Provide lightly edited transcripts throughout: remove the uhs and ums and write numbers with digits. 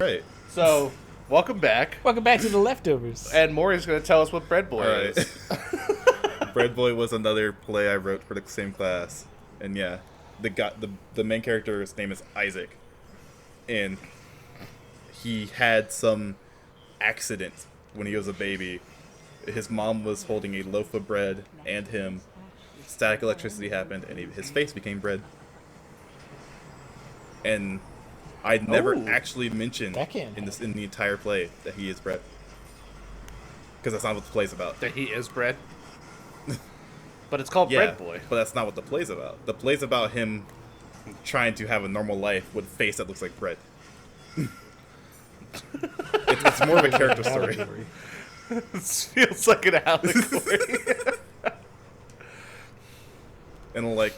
Right. So, welcome back. Welcome back to the leftovers. And Maury's going to tell us what Bread Boy Alright. is. Bread Boy was another play I wrote for the same class. And yeah, the main character's name is Isaac. And he had some accident when he was a baby. His mom was holding a loaf of bread and him. Static electricity happened and his face became bread. And I'd never actually mentioned in the entire play that he is bread. Because that's not what the play's about. That he is bread? But it's called Bread Boy. But that's not what the play's about. The play's about him trying to have a normal life with a face that looks like bread. it's more of a character story. This feels like an allegory. And like,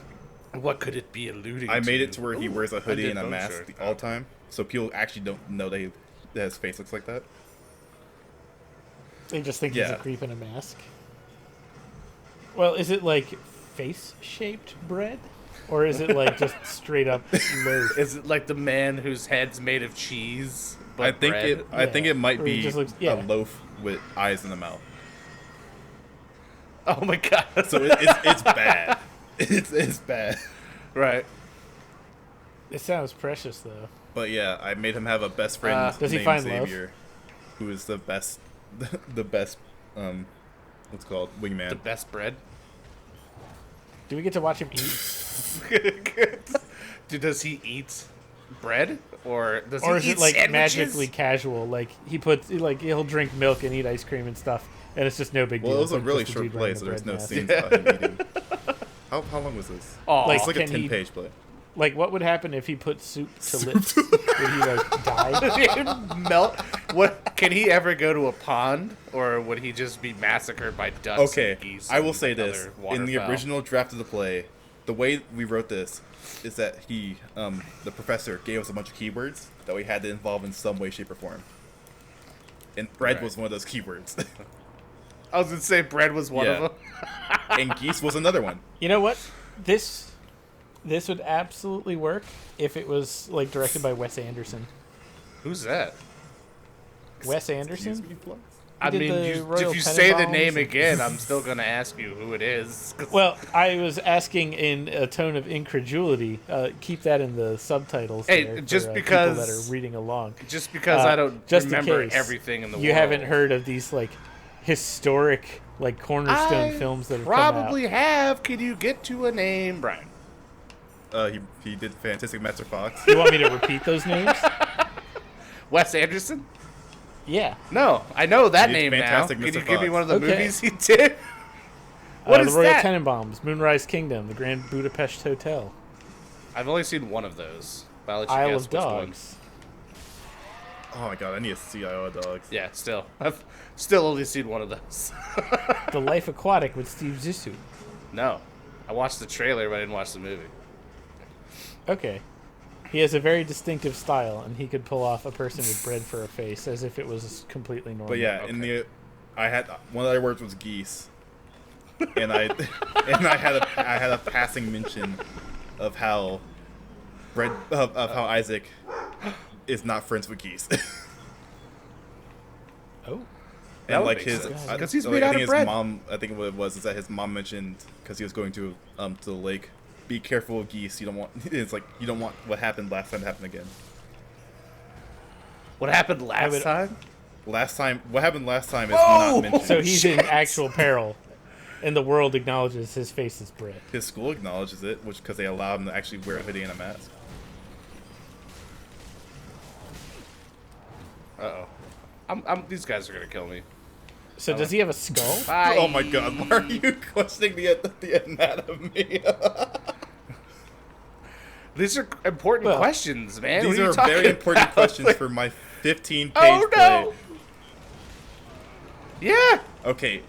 what could it be alluding to? I made it to where he wears a hoodie and a mask all the time, so people actually don't know that his face looks like that. They just think he's a creep in a mask. Well, is it like face-shaped bread? Or is it like just straight up loaf? Is it like the man whose head's made of cheese? But I think bread? I think it might Or be it just looks- a loaf with eyes in the mouth. Oh my god! So it's bad. It's bad. Right. It sounds precious, though. But yeah, I made him have a best friend Does he named find Xavier, who is the best, the best, what's it called, wingman. The best bread? Do we get to watch him eat? Does he eat bread? Or does Or he is eat it like sandwiches? magically casual? Like he'll drink milk and eat ice cream and stuff, and it's just no big deal. Well, it was a It's really just short dude play, wearing so a there's bread no mask. scenes about him eating. How long was this? Oh, Like, It's like a can he- 10-page play. Like, what would happen if he put soup to lips? Would he like die? melt. What can he ever go to a pond, or would he just be massacred by ducks? Okay, and geese I will and say this: other in the waterfowl? original draft of the play, the way we wrote this is that the professor gave us a bunch of keywords that we had to involve in some way, shape, or form. And bread was one of those keywords. I was gonna say bread was one of them. And geese was another one. You know what? This would absolutely work if it was like directed by Wes Anderson. Who's that? Wes Anderson? Excuse me, Flo? I did mean, the Royal if you say the Tenenbaums name and- again, I'm still gonna ask you who it is. 'Cause Well, I was asking in a tone of incredulity. Keep that in the subtitles. Hey, there just for, because- people that are reading along. just because I don't just in remember case everything in the world, You haven't heard of these like historic like cornerstone I films that have probably come have. Can you get to a name, Brian? He did Fantastic Mr. Fox. out. You want me to repeat those names? Wes Anderson? Yeah. No, I know that He did name now. Fantastic Can Mr. you give me Fox. one of the Okay. movies he did? What is the Royal that? Tenenbaums, Moonrise Kingdom, The Grand Budapest Hotel, I've only seen one of those. But I'll let you Isle guess of which one. Dogs. Oh my god, I need to see Isle of Dogs. Yeah, still. I've still only seen one of those. The Life Aquatic with Steve Zissou. No. I watched the trailer, but I didn't watch the movie. Okay. He has a very distinctive style, and he could pull off a person with bread for a face as if it was completely normal. But yeah, Okay. I had one of the other words was geese, and I had a passing mention of how how Isaac is not friends with geese. Oh. And That would like make his, sense. I, 'Cause he's like, made I out think of his bread. mom. I think what it was is that his mom mentioned because he was going to the lake. Be careful of geese. You don't want. It's like you don't want what happened last time to happen again. What happened last would- time? What happened last time is Whoa! not mentioned. So he's in actual peril, and the world acknowledges his face is bread. His school acknowledges it, which because they allow him to actually wear a hoodie and a mask. Uh-oh. These guys are going to kill me. So does he have a skull? Bye. Oh my god, why are you questioning the anatomy? These are important Well, questions, man. These What are you talking very important about? questions for my 15-page Oh, no! play. Yeah. Okay,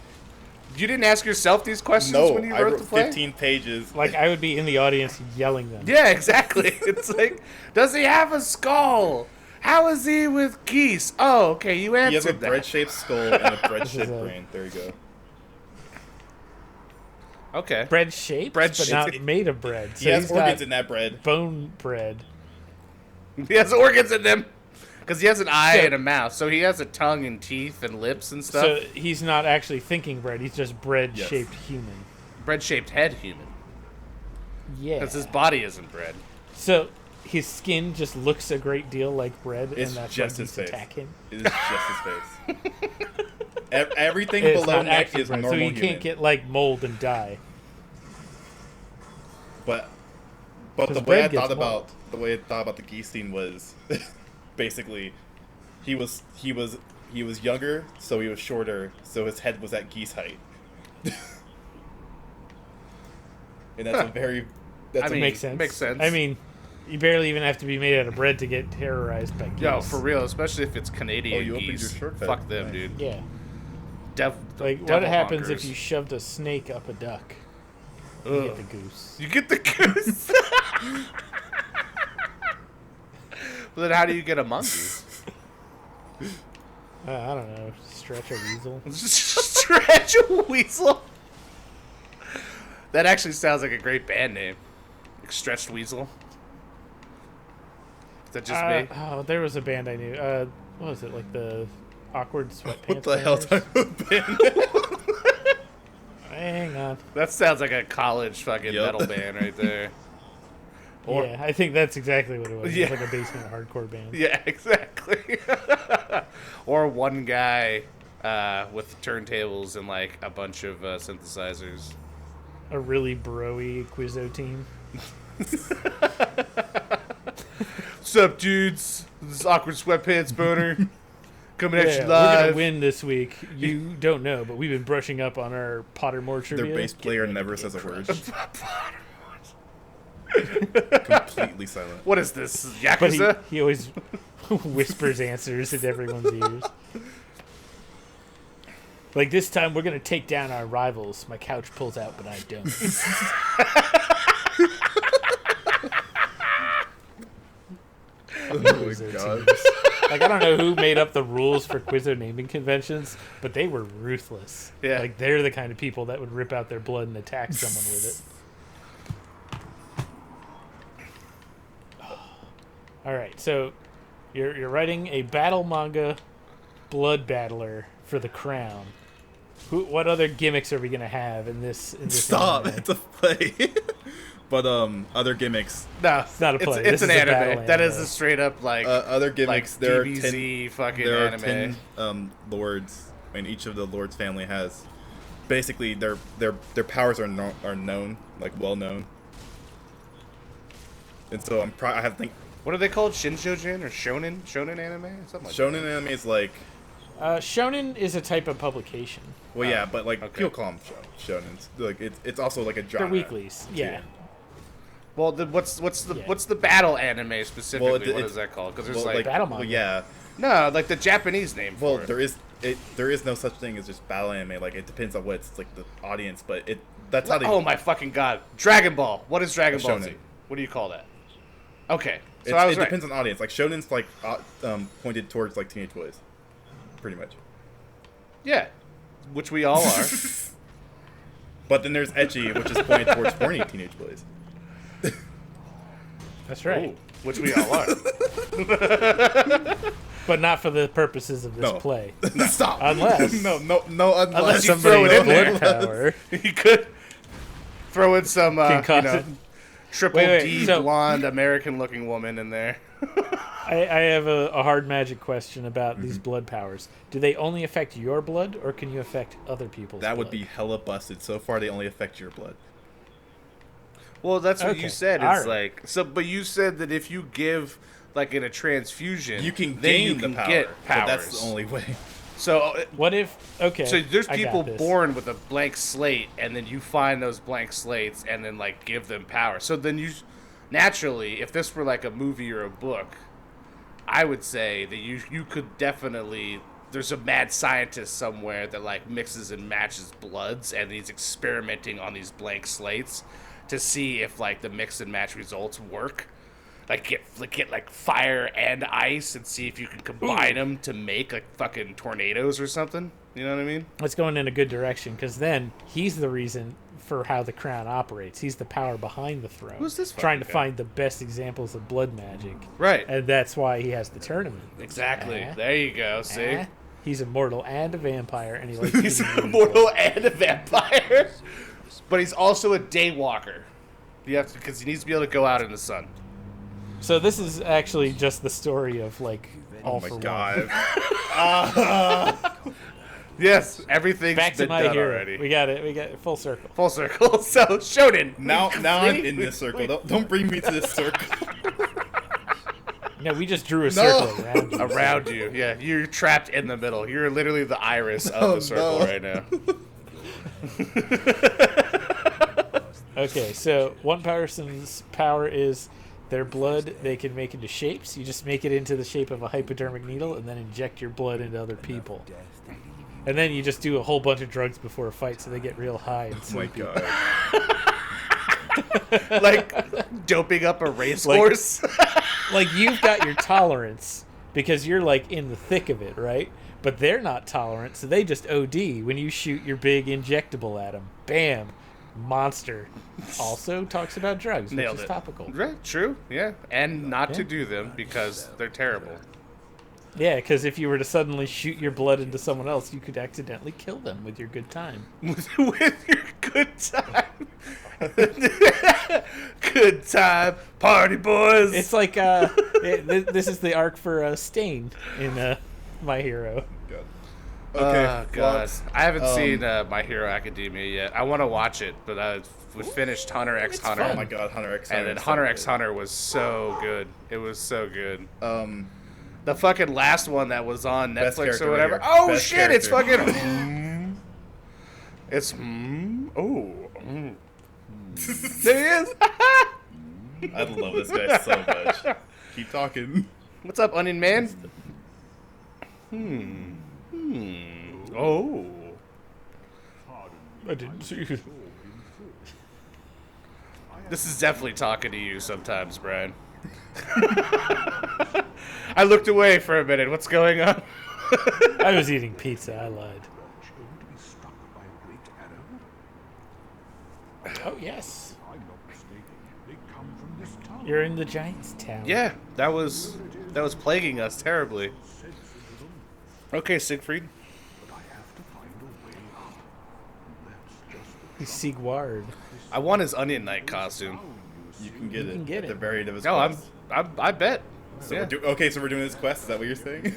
You didn't ask yourself these questions no, when you I wrote wrote the play? 15 pages. Like I would be in the audience yelling them. Yeah, exactly. It's like, does he have a skull? How is he with geese? Oh, okay, you He has answered a that. bread-shaped skull and a bread-shaped a- brain. There you go. Bread Okay. shaped, Bread but shaped. not made of bread. So He has he's organs got in that bread. bone bread. He has organs in them. Because he has an eye So- and a mouth, so he has a tongue and teeth and lips and stuff. So he's not actually thinking bread. He's just bread-shaped human. Bread-shaped head human. Yeah. Because his body isn't bread. So his skin just looks a great deal like bread, It's and that's just why his he's face. attack him. It is just his face. Everything It's below not neck actually is bread, normal so he human. can't get like mold and die. But 'Cause the way I bread gets thought about the geese scene was basically he was younger, so he was shorter, so his head was at geese height. And that's Makes sense. Makes sense. I mean, you barely even have to be made out of bread to get terrorized by geese. Yo, for real, especially if it's Canadian you opened geese. your shortcut. Fuck them, Nice. dude. Yeah. Like, What happens if you shoved a snake up a duck? You Ugh. get the goose. You get the goose. Well, then how do you get a monkey? I don't know. Stretch a weasel. Stretch a weasel. That actually sounds like a great band name. Like Stretched Weasel. Is that just me? Oh, there was a band I knew. What was it? Like the Awkward Sweatpants What the hell Banners? type of band? Hang on. That sounds like a college fucking Yep. metal band right there. Or- Yeah, I think that's exactly what it was. Yeah. It was like a basement hardcore band. Yeah, exactly. Or one guy with turntables and like a bunch of synthesizers. A really bro-y Quizzo team. What's up, dudes? This is Awkward Sweatpants Boner. Coming at Yeah, you we're live. gonna win this week. You don't know, but we've been brushing up on our Pottermore trivia. Their bass Get player ready never to says a get word. crushed. Completely silent. What is this? But Yakuza? he always whispers answers in everyone's ears. Like, this time we're gonna take down our rivals. My couch pulls out, but I don't. Oh Quizzo my god. teams. Like, I don't know who made up the rules for Quizzo naming conventions, but they were ruthless. Yeah. Like, they're the kind of people that would rip out their blood and attack someone with it. All right, so you're writing a battle manga blood battler for the crown. What other gimmicks are we gonna have in this Stop! anime? It's a play. But other gimmicks. No, It's not a play. It's This an is a anime. battle That is anime. a straight up like Other gimmicks. like There are DBZ 10. fucking There are anime. 10 lords, and each of the lords' family has basically their powers are known, like well known. And so I have to think. What are they called? Shinshojin or shonen? Shonen anime? Something like Shonen anime is like, Shonen is a type of publication. well, yeah, but like okay. people call them shonens. Like it's also like a genre. They're weeklies. Yeah. that. Well, what's Yeah. the battle anime specifically? Well, What it's- is that called? Because there's Well, like Battle well, manga. yeah. no, like the Japanese name Well, for it. there is no such thing as just battle anime. Like it depends on what's like the audience, but that's how they. Oh my fucking god! Dragon Ball. What is Dragon Ball Shonen. Z? What do you call that? Okay, so It's- I was it right. depends on audience. Like shonen's like pointed towards like teenage boys, pretty much. Yeah, which we all are. But then there's ecchi, which is pointed towards horny teenage boys. That's right. Ooh, which we all are. But not for the purposes of this No. play. Stop. Unless- no, Unless unless you Somebody throw it in with there. blood power. You could throw in some, Can cause it- triple Wait, D so- blonde American-looking woman in there. I have a hard magic question about these blood powers. Do they only affect your blood, or can you affect other people's that blood? would be hella busted. So far, they only affect your blood. Well, that's what Okay, you said. It's alright. like so, but you said that if you give like in a transfusion, You can then gain you the can power, get but powers. that's the only way. So, What if... Okay, so there's I got people this. born with a blank slate, and then you find those blank slates, and then like give them power. So then you, naturally, if this were like a movie or a book, I would say that you could definitely. There's a mad scientist somewhere that like mixes and matches bloods, and he's experimenting on these blank slates to see if like the mix and match results work. get like fire and ice and see if you can combine them to make like fucking tornadoes or something. You know what I mean? It's going in a good direction because then he's the reason for how the crown operates. He's the power behind the throne. Who's this trying to fucking guy? find the best examples of blood magic, Right. and that's why he has the tournament. Exactly. There you go. See? He's immortal and a vampire, and he likes He's eating human immortal blood. and a vampire, but he's also a daywalker. You have to, because he needs to be able to go out in the sun. So this is actually just the story of like all Oh my for god. one. Yes, everything's Back to been my done hero. already. We got it. We got it. Full circle. Full circle. So Shonen. Now I'm in this circle. Don't bring me to this circle. No, we just drew a circle around you. Around you, yeah, you're trapped in the middle. You're literally the iris of the circle no. right now. Okay, so one person's power is their blood they can make into shapes. You just make it into the shape of a hypodermic needle and then inject your blood into other people. And then you just do a whole bunch of drugs before a fight so they get real high and Oh my sleepy. god. Like doping up a racehorse. Like you've got your tolerance because you're like in the thick of it, right? But they're not tolerant, so they just OD when you shoot your big injectable at them. Bam. Monster. Also talks about drugs, Nailed which is it. topical. Right, true, yeah, and not to Yeah. do them because they're terrible. Yeah, because if you were to suddenly shoot your blood into someone else, you could accidentally kill them with your good time. With your good time. Good time, party boys. It's like this is the arc for Stain in My Hero. God. Oh, God. Flops. I haven't seen My Hero Academia yet. I want to watch it, but we finished Hunter x Hunter. Oh my god, Hunter x Hunter. And then is so Hunter x good. Hunter was so good. It was so good. The fucking last one that was on Best Netflix character or whatever. right here. Oh Best shit! It's character. fucking. It's oh. There he is. I love this guy so much. Keep talking. What's up, Onion Man? Oh. I didn't see you. This is definitely talking to you sometimes, Brian. I looked away for a minute. What's going on? I was eating pizza. I lied. Oh yes. You're in the Giants' town. Yeah, that was plaguing us terribly. Okay, Siegfried. He's Sigward. I want his Onion Knight costume. You can get it can get at the it. very end of his No, quest. I bet. So Yeah. okay, so we're doing this quest. Is that what you're saying?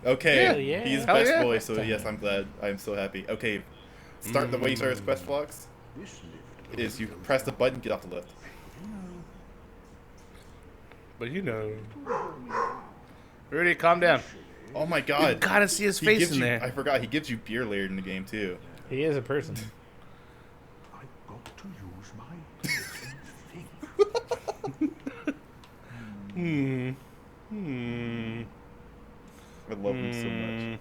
Okay, Hell yeah. he's Hell best yeah. boy, so yes, I'm glad. I'm so happy. Okay, start the way you start his quest vlogs is you press the button, get off the lift. But you know. Rudy, calm down. Oh my You god, gotta see his he face gives in you. there. I forgot he gives you beer layered in the game too. He is a person. I've got to use my I love him so much.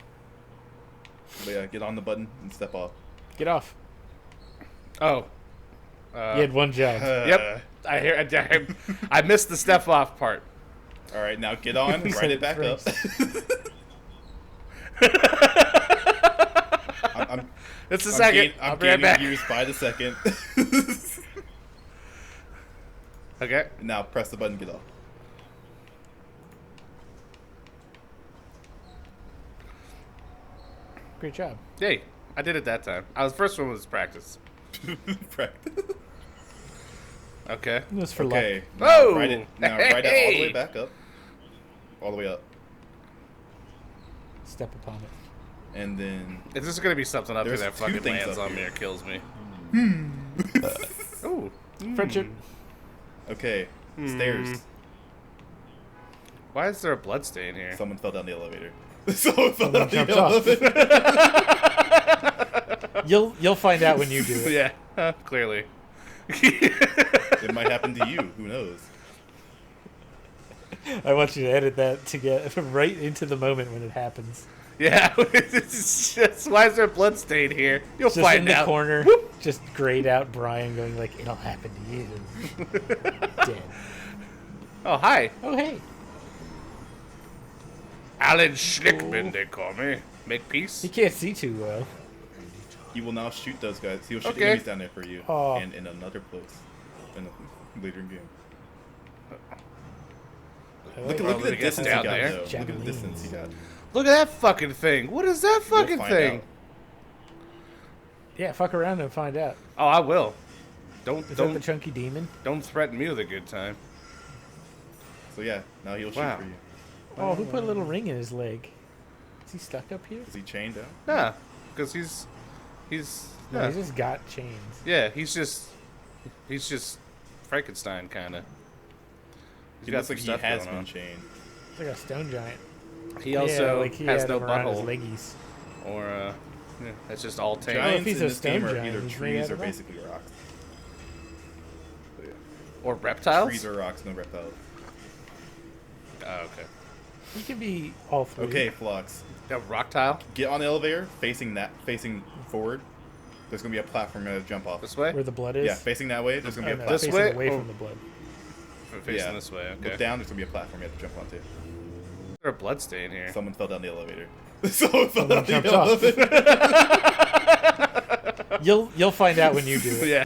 But yeah, get on the button and step off. Get off. Oh. You had one job. Yep. I missed the step off part. All right, now get on, ride it back up. I'm It's a second. I'll I'm be right gaining back. views by the second. Okay. Now press the button, get off. Great job. Hey, I did it that time. First one was practice. Practice. Okay. It was for Okay. luck. Now Whoa! ride it all the Hey! way back up. All the way up. Step upon it. And then Is this gonna be something up here There's that two fucking things lands up on me here. or kills me? Oh. Friendship. okay, stairs. Why is there a blood stain here? Someone fell down the elevator. Someone fell down the jumped off. elevator. You'll find out when you do it. Yeah, clearly. It might happen to you. Who knows? I want you to edit that to get right into the moment when it happens. Yeah, it's just, why is there a blood stain here? You'll Just find in the out. corner, just grayed out Brian going like, "It'll happen to you." Dead. Oh, hi. Oh, hey. Alan Schlickman, they call me. Make peace. He can't see too well. He will now shoot those guys. He'll shoot Okay. enemies down there for you. Oh. And in another place. Later in game. Look Well, at the it gets distance he down got, there. though. Look at the distance he got. Look at that fucking thing. What is that You'll fucking find thing? out. Yeah, fuck around and find out. Oh, I will. Is that the chunky demon? Don't threaten me with a good time. So yeah, now he'll shoot Wow. for you. Oh, who put a little ring in his leg? Is he stuck up here? Is he chained down? Nah, because No, yeah. he's just got chains. Yeah, he's just Frankenstein kind of. He looks like he has been chained. He's like a stone giant. He also like he has had no them around his butthole, leggies. or yeah, that's just all tail. Giants he's in a this game stone are giant, either he's made trees out or of rock. basically rocks. So, yeah. Or reptiles. Trees or rocks, no reptiles. Oh, okay. He can be all three. Okay, Flux. A rock tile Get on the elevator, facing forward. There's gonna be a platform you're gonna jump off. this way. Where the blood is? Yeah, facing that way, there's gonna be Oh, a no, platform. This facing way? away Oh. from the blood. We're facing Yeah. this way. Okay. Look down, there's gonna be a platform you have to jump onto. Is there a blood stain here? Someone fell down the elevator. Someone fell down the jumped off. elevator. You'll find out when you do it. Yeah.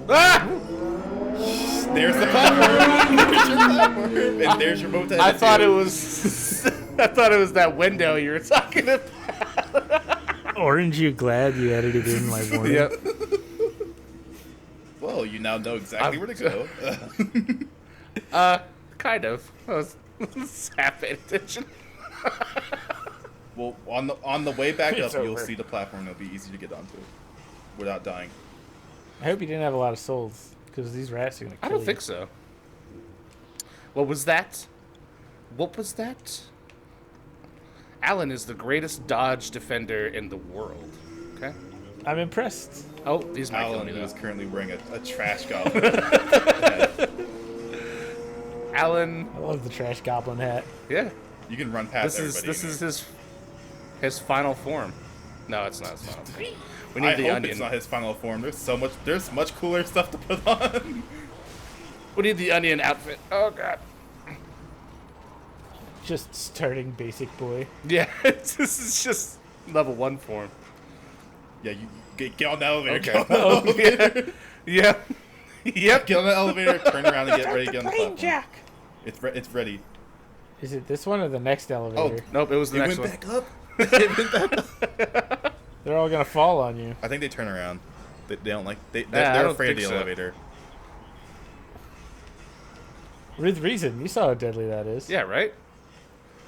Ah! There's the platform. There's your platform. And there's your boat to I head thought to. it was. I thought it was that window you were talking about. Orange, you glad you edited in my warning? Yep. Well, you now know exactly where to go. Kind of. I was half paying attention. Well, on the way back It's up, you'll over. see the platform. It'll be easy to get onto without dying. I hope you didn't have a lot of souls, because these rats are gonna kill I don't you. think so. What was that? What was that? Alan is the greatest dodge defender in the world. Okay. I'm impressed. Oh, these might kill Alan me is though. currently wearing a trash goblin. Alan, I love the trash goblin hat. yeah. You can run past This everybody. is his final form. No, it's not his final form. We need I the hope onion. it's not his final form. There's much cooler stuff to put on. We need the onion outfit. Oh god. Just starting basic boy. Yeah, this is just level 1 form. Yeah, you get on the elevator. Okay. Get on the elevator. Yeah. Yep. Get on the elevator. Turn around and get ready to get on the platform. Jack. It's ready. Is it this one or the next elevator? Nope, it was the It next went one. back up. It went back up. They're all gonna fall on you. I think they turn around. They don't like. I They're don't afraid of the think so. elevator. With reason. You saw how deadly that is. Yeah, right?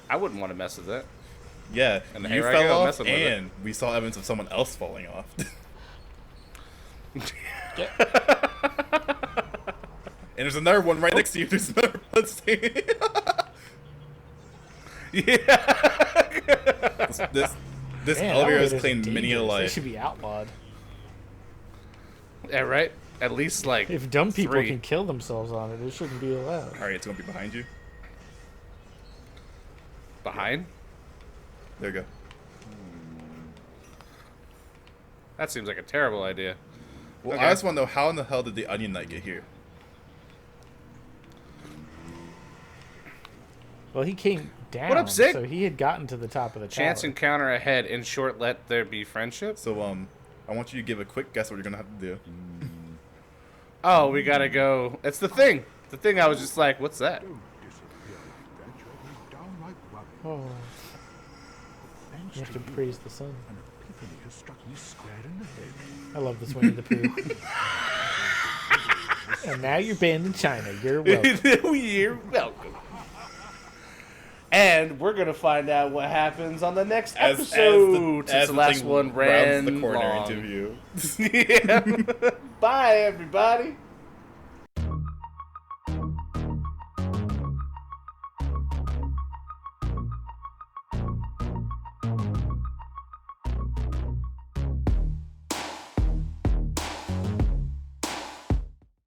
I wouldn't want to mess with that. Yeah, And the you hair I got, fell I'm off, messing with it. and we saw evidence of someone else falling off. And there's another one right next to you. There's another blood stain. This Man, elevator has elevators are claimed many a dangerous. They life. should be outlawed. Yeah, right? At least like If dumb people 3. can kill themselves on it, it shouldn't be allowed. All right, it's gonna be behind you. Behind? There you go. That seems like a terrible idea. Well, Okay. I just want to know how in the hell did the Onion Knight get here? Well, he came down, What up, Sig? so he had gotten to the top of the Chance tower. encounter ahead. In short, let there be friendship. So I want you to give a quick guess what you're gonna have to do. Oh, we gotta go. It's the thing. The thing I was just like, what's that? Don't disappear like that. You'll be downright worried. Oh, Thanks you have to you, praise the sun. an epiphany has struck me square in the head. I love this Winnie the Pooh. And now you're banned in China. You're welcome. You're welcome. And we're gonna find out what happens on the next episode. Since the last thing one rounds ran the corner long. interview. Yeah. Bye, everybody.